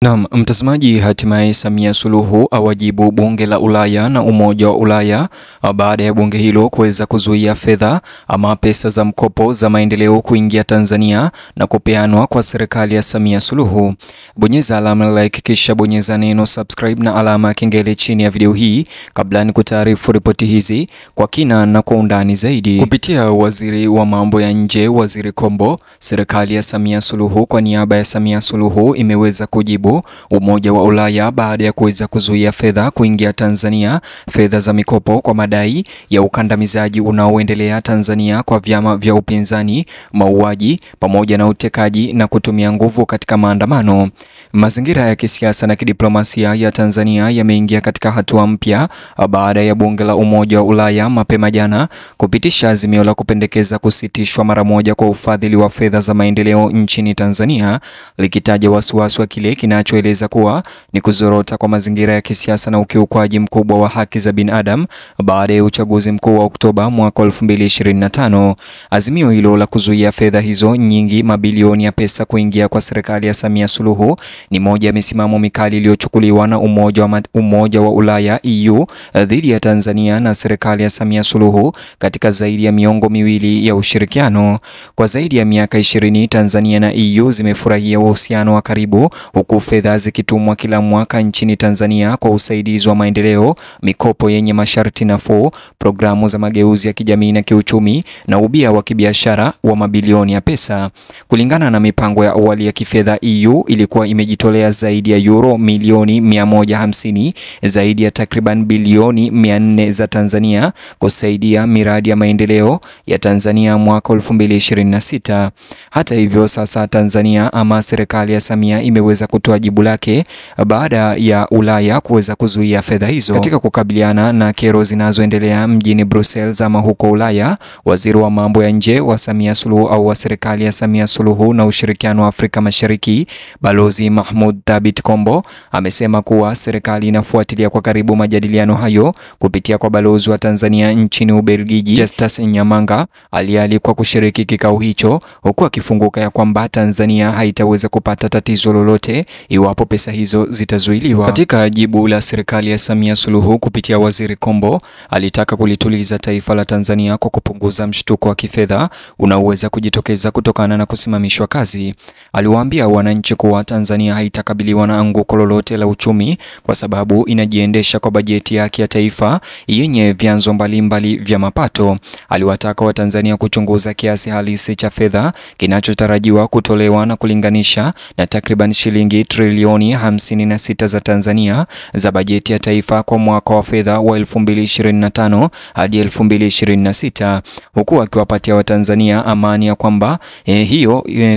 Naam, mtazamaji, hatimaye Samia Suluhu awajibu bunge la Ulaya na Umoja wa Ulaya baada ya bunge hilo kuweza kuzuia fedha ama pesa za mkopo za maendeleo kuingia Tanzania na kupeanwa kwa serikali ya Samia Suluhu. Bonyeza alama like kisha bonyeza neno subscribe na alama ya kengele chini ya video hii kabla ni kutaarifu ripoti hizi kwa kina na kwa undani zaidi. Kupitia waziri wa mambo ya nje, Waziri Kombo, serikali ya Samia Suluhu kwa niaba ya Samia Suluhu imeweza kujibu Umoja wa Ulaya baada ya kuweza kuzuia fedha kuingia Tanzania, fedha za mikopo kwa madai ya ukandamizaji unaoendelea Tanzania kwa vyama vya upinzani, mauaji pamoja na utekaji na kutumia nguvu katika maandamano. Mazingira ya kisiasa na kidiplomasia ya Tanzania yameingia katika hatua mpya baada ya bunge la Umoja wa Ulaya mapema jana kupitisha azimio la kupendekeza kusitishwa mara moja kwa ufadhili wa fedha za maendeleo nchini Tanzania, likitaja wasiwasi wa kile kinachoeleza kuwa ni kuzorota kwa mazingira ya kisiasa na ukiukwaji mkubwa wa haki za binadamu baada ya uchaguzi mkuu wa Oktoba mwaka 2025. Azimio hilo la kuzuia fedha hizo nyingi mabilioni ya pesa kuingia kwa serikali ya Samia Suluhu ni moja ya misimamo mikali iliyochukuliwa na Umoja wa Ulaya EU dhidi ya Tanzania na serikali ya Samia Suluhu katika zaidi ya miongo miwili ya ushirikiano. Kwa zaidi ya miaka 20 Tanzania na EU zimefurahia uhusiano wa karibu, huku fedha zikitumwa kila mwaka nchini Tanzania kwa usaidizi wa maendeleo, mikopo yenye masharti nafuu, programu za mageuzi ya kijamii na kiuchumi na ubia wa kibiashara wa mabilioni ya pesa. Kulingana na mipango ya awali ya kifedha, EU ilikuwa imejitolea zaidi ya euro milioni 150, zaidi ya takriban bilioni 400 za Tanzania kusaidia miradi ya maendeleo ya Tanzania mwaka 2026. Hata hivyo, sasa Tanzania ama serikali ya Samia imeweza kutoa jibu lake baada ya Ulaya kuweza kuzuia fedha hizo. Katika kukabiliana na kero zinazoendelea mjini Brussels ama huko Ulaya, waziri wa mambo ya nje wa Samia Suluhu au wa serikali ya Samia Suluhu na ushirikiano wa Afrika Mashariki, Balozi Mahmoud Thabit Kombo amesema kuwa serikali inafuatilia kwa karibu majadiliano hayo kupitia kwa balozi wa Tanzania nchini Ubelgiji, Justus Nyamanga, alialikwa kushiriki kikao hicho, huku akifunguka ya kwamba Tanzania haitaweza kupata tatizo lolote iwapo pesa hizo zitazuiliwa. Katika jibu la serikali ya Samia Suluhu kupitia Waziri Kombo, alitaka kulituliza taifa la Tanzania kwa kupunguza mshtuko wa kifedha unaoweza kujitokeza kutokana na kusimamishwa kazi. Aliwaambia wananchi kuwa Tanzania haitakabiliwa na anguko lolote la uchumi kwa sababu inajiendesha kwa bajeti yake ya taifa yenye vyanzo mbalimbali vya mapato. Aliwataka Watanzania kuchunguza kiasi halisi cha fedha kinachotarajiwa kutolewa na kulinganisha na takriban shilingi trilioni 56 za Tanzania za bajeti ya taifa kwa mwaka wa fedha wa 2025 hadi 2026, huku akiwapatia Watanzania amani ya kwamba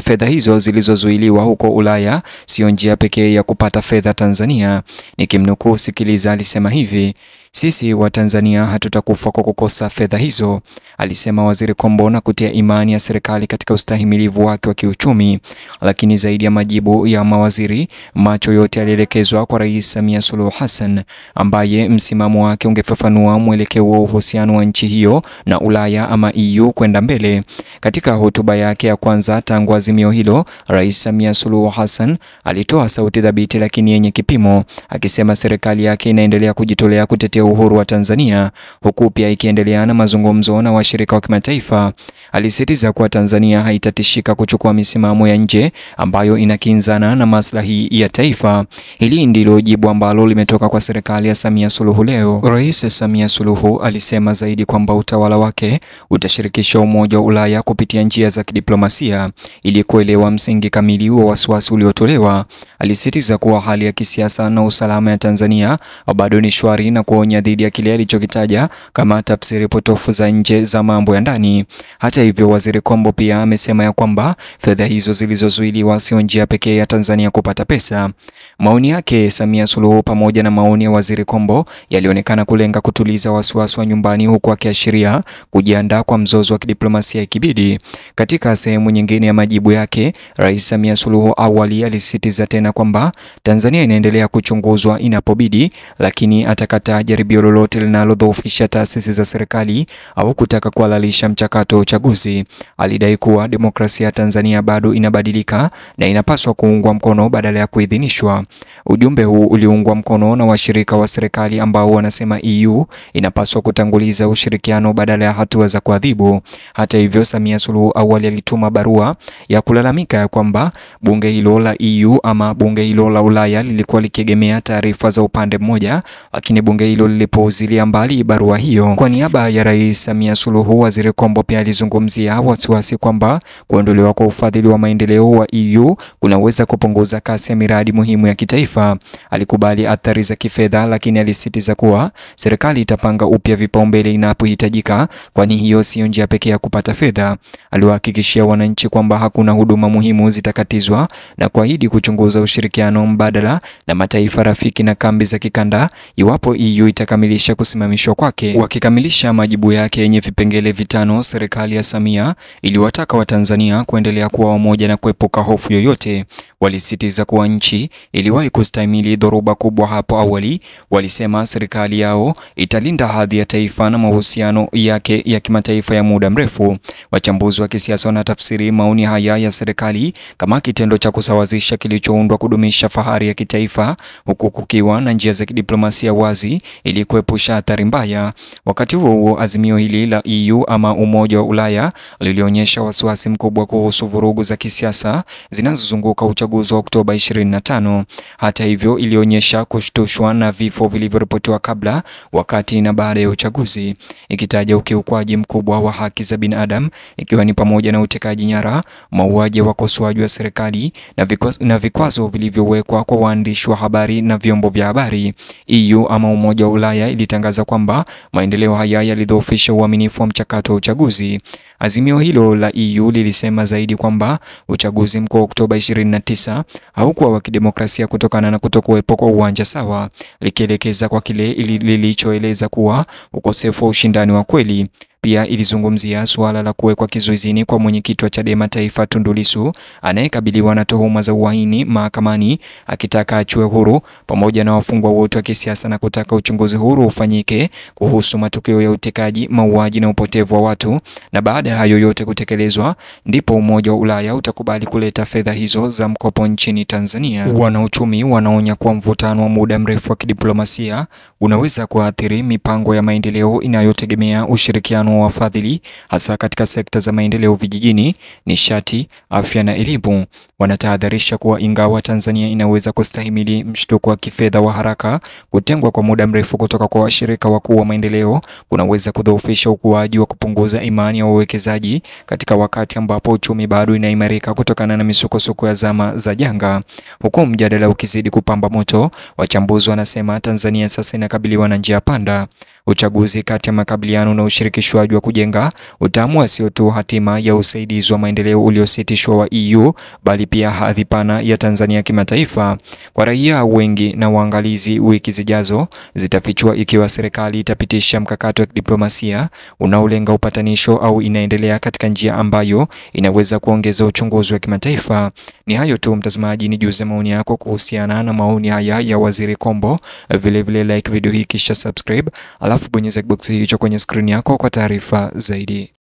fedha hizo zilizozuiliwa huko Ulaya sio njia pekee ya kupata fedha Tanzania. Nikimnukuu, sikiliza, alisema hivi: "Sisi wa Tanzania hatutakufa kwa kukosa fedha hizo," alisema Waziri Kombo na kutia imani ya serikali katika ustahimilivu wake wa kiuchumi. Lakini zaidi ya majibu ya mawaziri, macho yote yalielekezwa kwa Rais Samia Suluhu Hassan, ambaye msimamo wake ungefafanua mwelekeo wa uhusiano wa nchi hiyo na Ulaya ama EU kwenda mbele. Katika hotuba yake ya kwanza tangu azimio hilo, Rais Samia Suluhu Hassan alitoa sauti thabiti lakini yenye kipimo, akisema serikali yake inaendelea kujitolea kutetea uhuru wa Tanzania, huku pia ikiendelea na mazungumzo na washirika wa kimataifa. Alisisitiza kuwa Tanzania haitatishika kuchukua misimamo ya nje ambayo inakinzana na maslahi ya taifa. Hili ndilo jibu ambalo limetoka kwa serikali ya Samia Suluhu leo. Rais Samia Suluhu alisema zaidi kwamba utawala wake utashirikisha Umoja wa Ulaya kupitia njia za kidiplomasia ili kuelewa msingi kamili wa wasiwasi uliotolewa. Alisisitiza kuwa hali ya kisiasa na usalama ya Tanzania bado ni shwari na kuonya dhidi ya kile alichokitaja kama tafsiri potofu za nje za mambo ya ndani. Hata hivyo, Waziri Kombo pia amesema ya kwamba fedha hizo zilizozuiliwa sio njia pekee ya Tanzania kupata pesa. Maoni yake Samia Suluhu pamoja na maoni ya Waziri Kombo yalionekana kulenga kutuliza wasiwasi wa nyumbani, huku akiashiria kujiandaa kwa mzozo wa kidiplomasia ikibidi. Katika sehemu nyingine ya majibu yake, Rais Samia Suluhu awali alisisitiza tena kwamba Tanzania inaendelea kuchunguzwa inapobidi, lakini atakataa jaribio lolote linalodhoofisha taasisi za serikali au kutaka kuhalalisha mchakato wa uchaguzi. Alidai kuwa demokrasia ya Tanzania bado inabadilika na inapaswa kuungwa mkono badala ya kuidhinishwa. Ujumbe huu uliungwa mkono na washirika wa serikali ambao wanasema EU inapaswa kutanguliza ushirikiano badala ya hatua za kuadhibu. Hata hivyo, Samia Suluhu awali alituma barua ya kulalamika ya kwamba bunge hilo la EU ama bunge hilo la Ulaya lilikuwa likiegemea taarifa za upande mmoja, lakini bunge hilo lilipuuzilia mbali barua hiyo. Kwa niaba ya Rais Samia Suluhu, Waziri Kombo pia alizungumzia wasiwasi kwamba kuondolewa kwa ufadhili wa maendeleo wa EU kunaweza kupunguza kasi ya miradi muhimu ya kitaifa. Alikubali athari za kifedha, lakini alisisitiza kuwa serikali itapanga upya vipaumbele inapohitajika, kwani hiyo sio njia pekee ya kupata fedha. Aliwahakikishia wananchi kwamba hakuna huduma muhimu zitakatizwa na kuahidi kuchunguza ushirikiano mbadala na mataifa rafiki na kambi za kikanda iwapo EU itakamilisha kusimamishwa kwake. Wakikamilisha majibu yake yenye vipengele vitano, serikali ya Samia iliwataka Watanzania kuendelea kuwa wamoja na kuepuka hofu yoyote. Walisitiza kuwa nchi iliwahi kustahimili dhoruba kubwa hapo awali. Walisema serikali yao italinda hadhi ya taifa na mahusiano yake ya kimataifa ya muda mrefu. Wachambuzi wa kisiasa wanatafsiri maoni haya ya serikali kama kitendo cha kusawazisha kilichoundwa kudumisha fahari ya kitaifa, huku kukiwa na njia za kidiplomasia wazi ili kuepusha athari mbaya. Wakati huo, azimio hili la EU ama Umoja wa Ulaya lilionyesha wasiwasi mkubwa kuhusu vurugu za kisiasa zinazozunguka uchaguzi wa Oktoba 25. Hata hivyo, ilionyesha kushtushwa na vifo vilivyoripotiwa kabla, wakati na baada ya uchaguzi, ikitaja ukiukwaji mkubwa wa haki za binadamu, ikiwa ni pamoja na utekaji nyara, mauaji ya wakosoaji wa serikali na vikwazo vilivyowekwa kwa waandishi wa habari na vyombo vya habari. EU ama Umoja wa Ulaya ilitangaza kwamba maendeleo haya yalidhoofisha uaminifu wa mchakato wa uchaguzi. Azimio hilo la EU lilisema zaidi kwamba uchaguzi mkuu wa Oktoba 29 haukuwa wa kidemokrasia kutokana na kutokuwepo kwa uwanja sawa, likielekeza kwa kile lilichoeleza kuwa ukosefu wa ushindani wa kweli. Pia ilizungumzia suala la kuwekwa kizuizini kwa mwenyekiti wa Chadema Taifa Tundu Lissu anayekabiliwa na tuhuma za uhaini mahakamani, akitaka achiwe huru pamoja na wafungwa wote wa kisiasa na kutaka uchunguzi huru ufanyike kuhusu matukio ya utekaji, mauaji na upotevu wa watu. Na baada ya hayo yote kutekelezwa, ndipo Umoja wa Ulaya utakubali kuleta fedha hizo za mkopo nchini Tanzania. Wanauchumi wanaonya kuwa mvutano wa muda mrefu wa kidiplomasia unaweza kuathiri mipango ya maendeleo inayotegemea ushirikiano wa wafadhili, hasa katika sekta za maendeleo vijijini, nishati, afya na elimu. Wanatahadharisha kuwa ingawa Tanzania inaweza kustahimili mshtuko wa kifedha wa haraka, kutengwa kwa muda mrefu kutoka kwa washirika wakuu wa maendeleo kunaweza kudhoofisha ukuaji wa kupunguza imani ya wawekezaji katika wakati ambapo uchumi bado inaimarika kutokana na misukosuko ya zama za janga. Huku mjadala ukizidi kupamba moto, wachambuzi wanasema Tanzania sasa inakabiliwa na njia panda. Uchaguzi kati ya makabiliano na ushirikishwaji wa kujenga utaamua sio tu hatima ya usaidizi wa maendeleo uliositishwa wa EU, bali pia hadhi pana ya Tanzania kimataifa. Kwa raia wengi na waangalizi, wiki zijazo zitafichua ikiwa serikali itapitisha mkakati wa diplomasia unaolenga upatanisho au inaendelea katika njia ambayo inaweza kuongeza uchunguzi wa kimataifa. Ni hayo tu mtazamaji, nijuze maoni yako kuhusiana na maoni haya ya Waziri Kombo. Vile like video hii kisha subscribe, alafu bonyeza box hicho kwenye screen yako kwa taarifa zaidi.